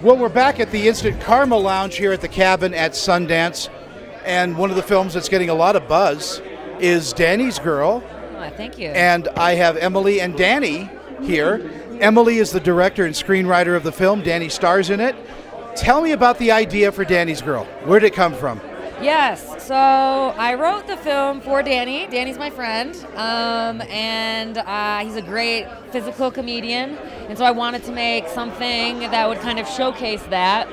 Well, we're back at the Instant Karma Lounge here at the Cabin at Sundance, and one of the films that's getting a lot of buzz is Danny's Girl. Oh, thank you. And I have Emily and Danny here. Emily is the director and screenwriter of the film. Danny stars in it. Tell me about the idea for Danny's Girl. Where did it come from? Yes, so I wrote the film for Danny. Danny's my friend, and he's a great physical comedian, and so I wanted to make something that would kind of showcase that.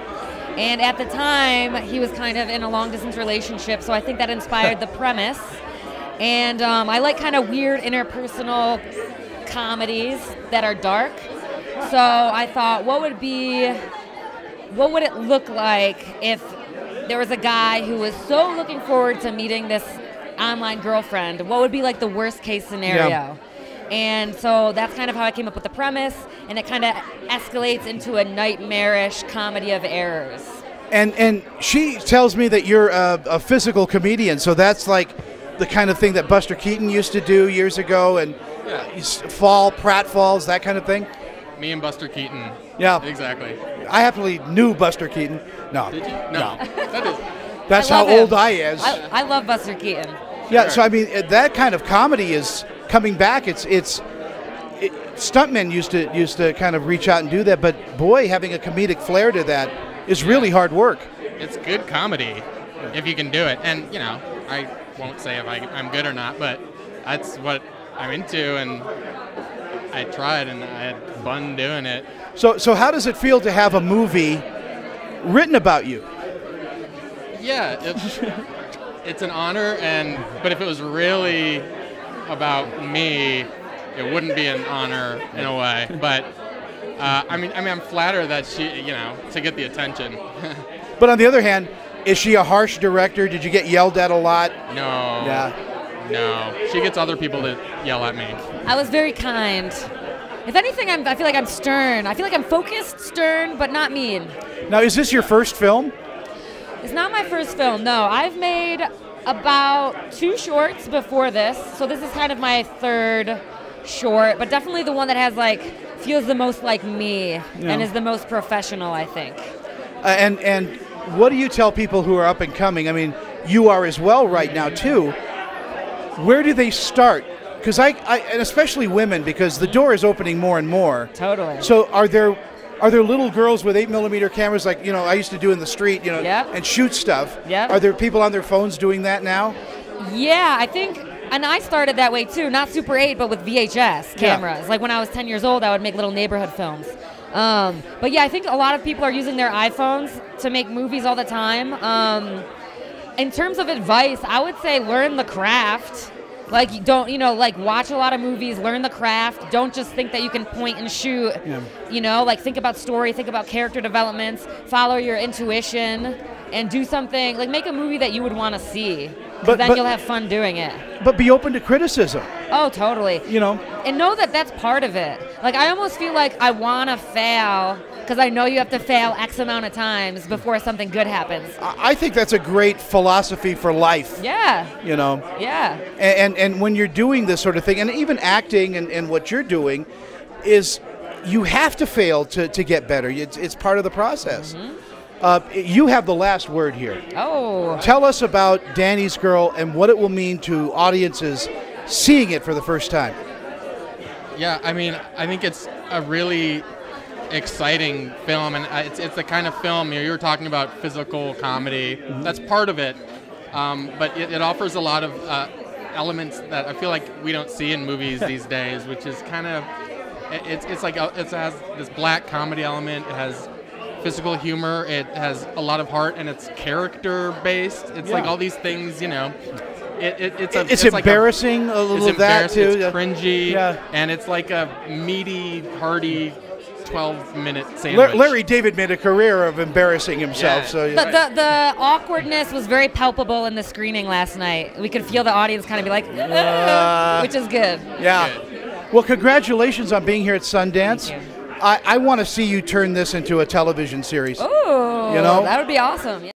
And at the time, he was kind of in a long-distance relationship, so I think that inspired the premise. And I like kind of weird interpersonal comedies that are dark, so I thought, what would it look like if there was a guy who was so looking forward to meeting this online girlfriend? What would be like the worst case scenario? Yeah. And so that's kind of how I came up with the premise, and it kind of escalates into a nightmarish comedy of errors. And she tells me that you're a physical comedian, so that's like the kind of thing that Buster Keaton used to do years ago, and pratfalls, that kind of thing. Me and Buster Keaton. Yeah. Exactly. I happily knew Buster Keaton. No. Did you? No. That's how old I is. I love Buster Keaton. Yeah, so I mean, that kind of comedy is coming back. Stuntmen used to kind of reach out and do that, but boy, having a comedic flair to that is really hard work. It's good comedy if you can do it. And, I won't say if I'm good or not, but that's what I'm into, and I tried, and I had fun doing it. So how does it feel to have a movie written about you? Yeah, it's an honor, but if it was really about me, it wouldn't be an honor in a way. But I'm flattered that she, to get the attention. But on the other hand, is she a harsh director? Did you get yelled at a lot? No. Yeah. No. She gets other people to yell at me. I was very kind. If anything, I feel like I'm stern. I feel like I'm focused, stern, but not mean. Now, is this your first film? It's not my first film, no. I've made about 2 shorts before this, so this is kind of my 3rd short, but definitely the one that feels the most like me and is the most professional, I think. And what do you tell people who are up and coming? I mean, you are as well right now, too. Where do they start? Because and especially women, because the door is opening more and more. Totally. So are there little girls with 8mm cameras like I used to do in the street, and shoot stuff? Yep. Are there people on their phones doing that now? Yeah, I think, and I started that way too, not Super 8, but with VHS cameras. Yeah. Like when I was 10 years old, I would make little neighborhood films. But yeah, I think a lot of people are using their iPhones to make movies all the time. In terms of advice, I would say learn the craft. Like, don't, watch a lot of movies, learn the craft. Don't just think that you can point and shoot. Yeah. Think about story, think about character developments, follow your intuition, and do something, make a movie that you would want to see. But then you'll have fun doing it. But be open to criticism. Oh, totally. And know that that's part of it. I almost feel like I want to fail because I know you have to fail X amount of times before something good happens. I think that's a great philosophy for life. Yeah. Yeah. And when you're doing this sort of thing, and even acting and what you're doing, is you have to fail to get better. It's part of the process. Mm-hmm. You have the last word here. Oh. Tell us about Danny's Girl and what it will mean to audiences seeing it for the first time. Yeah, I think it's a really exciting film, and it's the kind of film, you were talking about physical comedy. Mm-hmm. That's part of it, but it offers a lot of elements that I feel like we don't see in movies these days, which is kind of, it has this black comedy element, it has physical humor, it has a lot of heart, and it's character based. It's like all these things, It's embarrassing a little of that too. It's cringy, and it's like a meaty, hearty 12-minute sandwich. Larry David made a career of embarrassing himself. Yeah. So the awkwardness was very palpable in the screening last night. We could feel the audience kind of be like, which is good. Yeah. Good. Well, congratulations on being here at Sundance. Thank you. I want to see you turn this into a television series. Oh, that would be awesome.